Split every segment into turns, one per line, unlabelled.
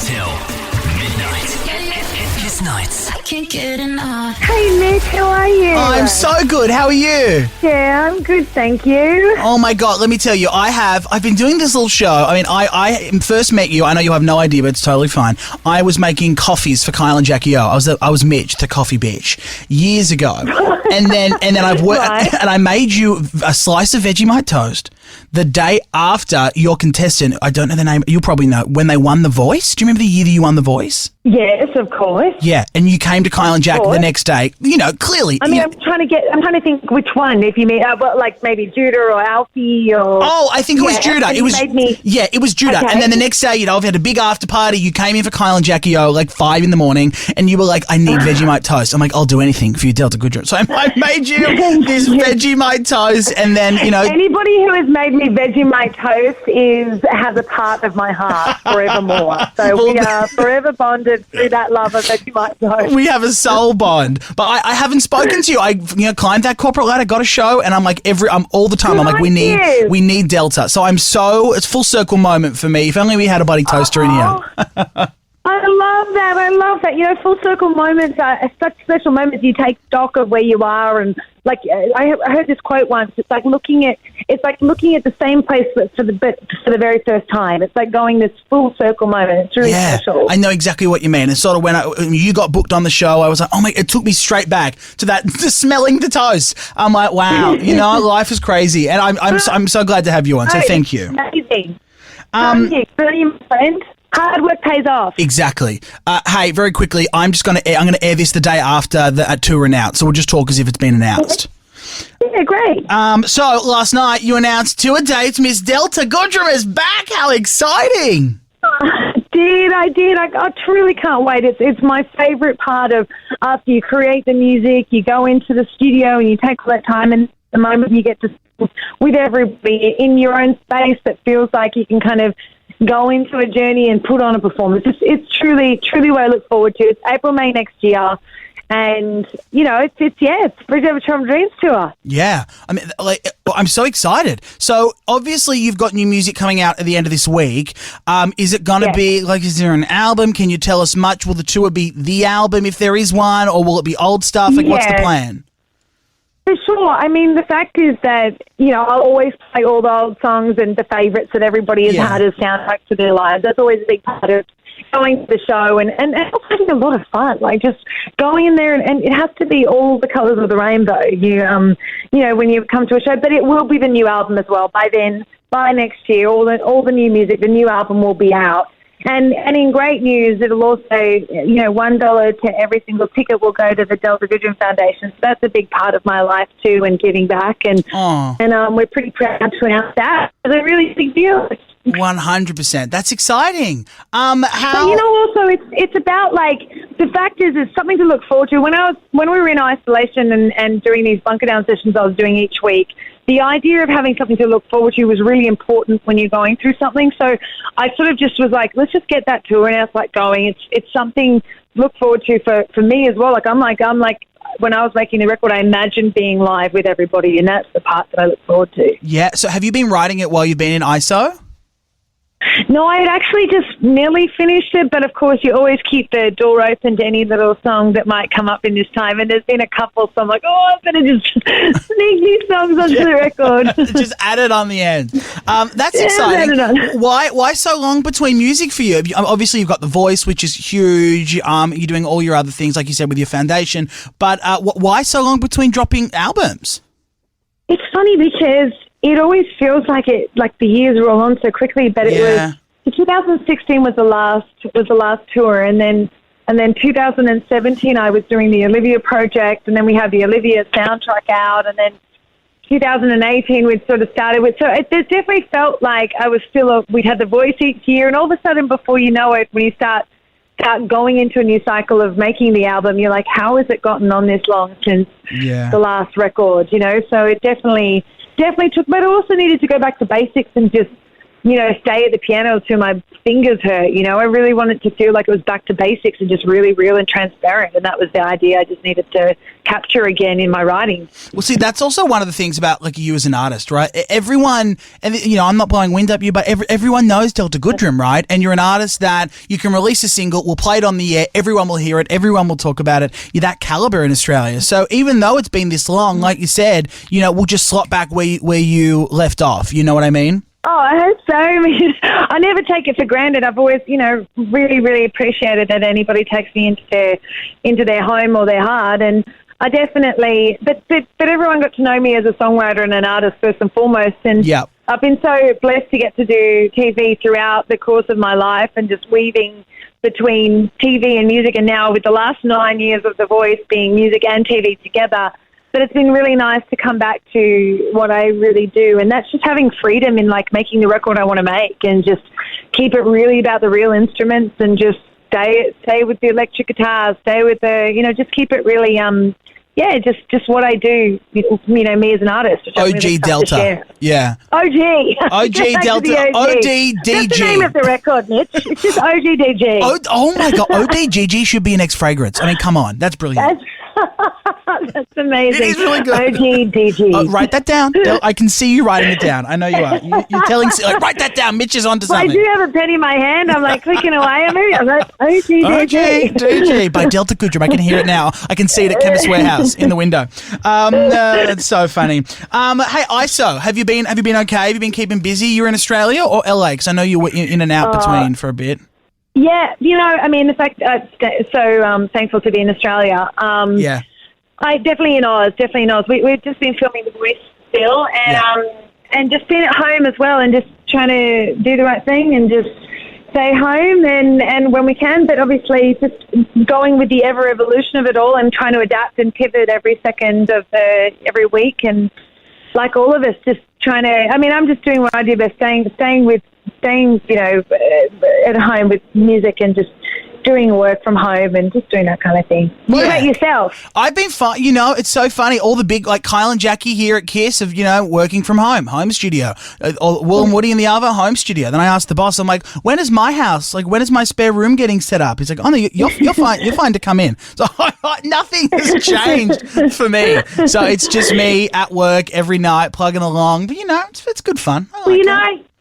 till midnight. Kiss nights.
I can't get enough.
Hey Mitch, how are you?
I'm so good. How are you?
Yeah, I'm good, thank you.
Oh my God, let me tell you, I've been doing this little show. I mean, I first met you, I know you have no idea, but it's totally fine. I was making coffees for Kyle and Jackie O. I was Mitch, the coffee bitch, years ago. and then I've worked,
Right.
and I made you a slice of Vegemite toast the day after your contestant, I don't know the name, you'll probably know, when they won The Voice. Do you remember the year that you won The Voice?
Yes, of course.
Yeah, and you came to Kyle and Jack the next day. You know, clearly.
I mean,
you-
I'm trying to think which one. If you mean, like maybe Judah or Alfie or.
Oh, I think it was
Yeah,
Judah.
and
It was
you made me-
yeah, it was Judah.
Okay.
And then the next day, we had a big after party. You came in for Kyle and Jackie O like 5 a.m, and you were like, "I need Vegemite toast." I'm like, "I'll do anything for you, Delta Goodrem." So I made you this Vegemite toast, and then
Anybody who has made me Vegemite toast has a part of my heart forevermore. So we are forever bonded through that love of Vegemite toast.
we have a soul bond. But I haven't spoken to you. I climbed that corporate ladder, got a show, and I'm like I'm all the time. I'm like, we need Delta. So it's full circle moment for me. If only we had a buddy toaster in here.
I love that. I love that. You know, full circle moments are such special moments. You take stock of where you are, and like I heard this quote once. It's like looking at the same place but for the very first time. It's like going this full circle moment. It's really special.
I know exactly what you mean. And sort of when you got booked on the show, I was like, oh my! It took me straight back to to smelling the toast. I'm like, wow, life is crazy, and I'm so glad to have you on. So thank you.
Amazing. Brilliant, friend. Hard work pays off.
Exactly. Hey, very quickly, I'm going to air this the day after the tour announced, so we'll just talk as if it's been announced.
Yeah, great.
So last night you announced tour dates. Miss Delta Goodrem is back. How exciting!
I did. I truly can't wait. It's my favourite part of after you create the music, you go into the studio and you take all that time, and the moment you get to with everybody in your own space that feels like you can kind of go into a journey and put on a performance. It's truly what I look forward to. It's April, May next year. And, it's Bridge Dreams Tour.
Yeah. I mean, I'm so excited. So, obviously, you've got new music coming out at the end of this week. Is it going to be, is there an album? Can you tell us much? Will the tour be the album if there is one? Or will it be old stuff? What's the plan?
For sure. I mean, the fact is that, I'll always play all the old songs and the favourites that everybody has had as soundtracks to their lives. That's always a big part of going to the show and also having a lot of fun, like just going in there and it has to be all the colours of the rainbow, when you come to a show. But it will be the new album as well. By next year, all the new music, the new album will be out. And in great news, it'll also, $1 to every single ticket will go to the Delta Goodrem Foundation. So that's a big part of my life too, and giving back. And we're pretty proud to announce that. It's a really big deal.
100%. That's exciting.
But, also it's about the fact is it's something to look forward to. When we were in isolation and doing these bunker down sessions I was doing each week, the idea of having something to look forward to was really important when you're going through something. So I sort of just was like, let's just get that tour and going. It's something to look forward to for me as well. I'm like when I was making the record, I imagined being live with everybody, and that's the part that I look forward to.
Yeah. So have you been writing it while you've been in ISO?
No, I had actually just nearly finished it, but of course you always keep the door open to any little song that might come up in this time, and there's been a couple, so I'm like, I better just sneak these songs onto the record.
Just add it on the end. That's exciting. Why so long between music for you? Obviously you've got The Voice, which is huge. You're doing all your other things, like you said, with your foundation, but why so long between dropping albums?
It's funny because it always feels like the years roll on so quickly, but it was 2016 was the last tour, and then 2017 I was doing the Olivia project, and then we have the Olivia soundtrack out, and then 2018 we'd sort of started with. So it definitely felt like I was we'd had The Voice each year, and all of a sudden, before you know it, when you start going into a new cycle of making the album, you're like, how has it gotten on this long since the last record? So it definitely took, but I also needed to go back to basics and just stay at the piano till my fingers hurt. I really wanted to feel like it was back to basics and just really real and transparent. And that was the idea I just needed to capture again in my writing.
Well, see, that's also one of the things about like you as an artist, right? Everyone, and I'm not blowing wind up you, but everyone knows Delta Goodrem, right? And you're an artist that you can release a single, we'll play it on the air, everyone will hear it, everyone will talk about it. You're that caliber in Australia. So even though it's been this long, like you said, we'll just slot back where you left off. You know what I mean?
Oh, I hope so. I mean, I never take it for granted. I've always, really, really appreciated that anybody takes me into their home or their heart. And I definitely, but everyone got to know me as a songwriter and an artist first and foremost. And
yep.
I've been so blessed to get to do TV throughout the course of my life and just weaving between TV and music. And now with the last 9 years of The Voice being music and TV together, but it's been really nice to come back to what I really do, and that's just having freedom in like making the record I want to make, and just keep it really about the real instruments, and just stay with the electric guitars, stay with the just keep it really just what I do, me as an artist. Which
OG really Delta, yeah.
OG
Delta, OD DG.
That's the name of the record, Mitch. It's just OG DG.
Oh my God, OD DG should be an ex-fragrance. I mean, come on, that's brilliant.
That's amazing.
It is really good.
OG DG.
Write that down. I can see you writing it down. I know you are. You're telling, write that down. Mitch is onto something.
I do have a pen in my hand. I'm like clicking away at me. I'm like, OG DG
by Delta Goodrem. I can hear it now. I can see it at Chemist Warehouse in the window. That's so funny. Hey, ISO, have you been okay? Have you been keeping busy? You're in Australia or LA? Because I know you were in and out between for a bit.
Yeah, the fact so thankful to be in Australia.
Yeah.
I definitely in Oz. We've just been filming The Voice still, and just been at home as well, and just trying to do the right thing and just stay home and when we can. But obviously, just going with the ever evolution of it all and trying to adapt and pivot every second of every week, and like all of us, just trying to. I mean, I'm just doing what I do best, staying at home with music and just doing work from home and just doing that kind of thing. What about yourself?
I've been fine. It's so funny. All the big, like Kyle and Jackie here at KISS of, working from home studio. Will and Woody in the other, home studio. Then I asked the boss, I'm like, when is my house? Like, when is my spare room getting set up? He's like, oh, no, you're fine. You're fine to come in. So nothing has changed for me. So it's just me at work every night plugging along. But, it's good fun.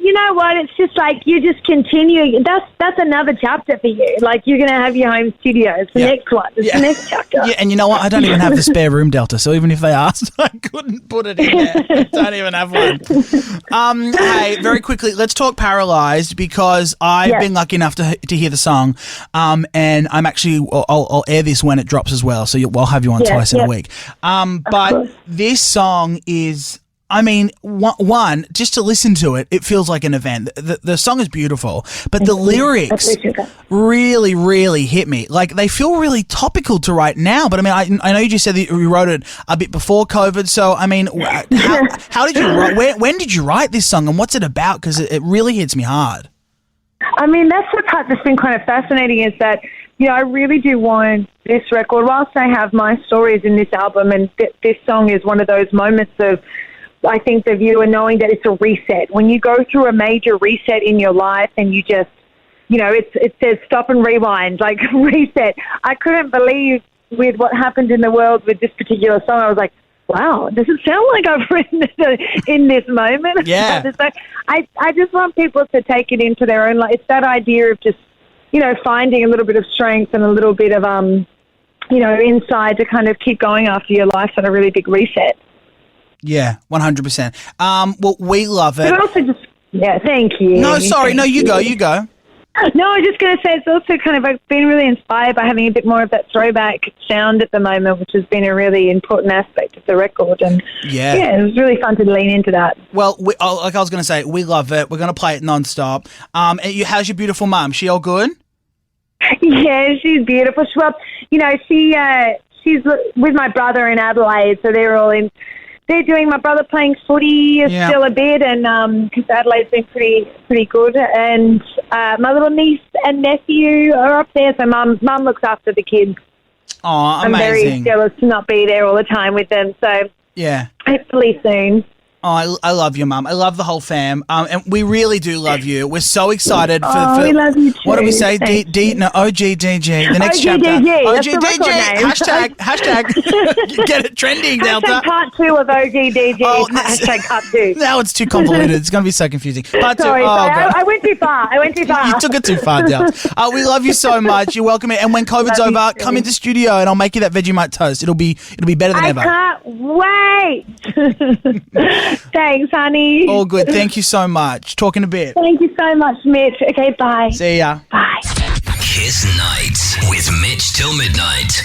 You know what? It's just like you just continue. That's another chapter for you. Like you're going to have your home studio. It's the next one. It's the next chapter.
Yeah, and you know what? I don't even have the spare room, Delta. So even if they asked, I couldn't put it in there. I don't even have one. Hey, very quickly, let's talk Paralyzed, because I've been lucky enough to hear the song, and I'm actually I'll air this when it drops as well. So I'll have you on twice in a week. But this song is. I mean, one, just to listen to it, it feels like an event. The song is beautiful, but the lyrics really, really hit me. Like, they feel really topical to right now, but I mean, I know you just said that you wrote it a bit before COVID, so I mean, how did you write, when did you write this song, and what's it about? Because it really hits me hard.
I mean, that's the part that's been kind of fascinating, is that, I really do want this record, whilst I have my stories in this album, and this song is one of those moments of, I think, the viewer knowing that it's a reset. When you go through a major reset in your life and you just, it says stop and rewind, like reset. I couldn't believe with what happened in the world with this particular song. I was like, wow, does it sound like I've written it in this moment?
Yeah.
I just want people to take it into their own life. It's that idea of just, finding a little bit of strength and a little bit of, inside to kind of keep going after your life's on a really big reset.
Yeah, 100%. Well, we love it.
But also thank you.
No, sorry. No, you go.
No, I was just going to say it's also kind of, I've been really inspired by having a bit more of that throwback sound at the moment, which has been a really important aspect of the record. And it was really fun to lean into that. Well,
like I was going to say, we love it. We're going to play it nonstop. How's your beautiful mum? She all good?
Yeah, she's beautiful. Well, she's with my brother in Adelaide, so they're all in. They're doing, my brother playing footy still a bit, and because Adelaide's been pretty good, and my little niece and nephew are up there, so mum looks after the kids.
Oh, amazing.
I'm very jealous to not be there all the time with them, so hopefully soon.
Oh, I love your mum. I love the whole fam. And we really do love you. We're so excited for
we love you too.
What do we say? OGDG. The next chapter.
OGDG. That's the record name.
Hashtag. Get it trending, Delta.
Hashtag part 2 of OGDG. Hashtag part 2.
Now it's too convoluted. It's going to be so confusing. Part 2.
Sorry,
God.
I went too far.
You took it too far, Delta. We love you so much. You're welcome. And when COVID's over, come into studio and I'll make you that Vegemite toast. It'll be better than ever.
I can't wait. Thanks, honey.
All good. Thank you so much. Talk in a bit.
Thank you so much, Mitch. Okay, bye.
See ya.
Bye.
Kiss Night with Mitch till midnight.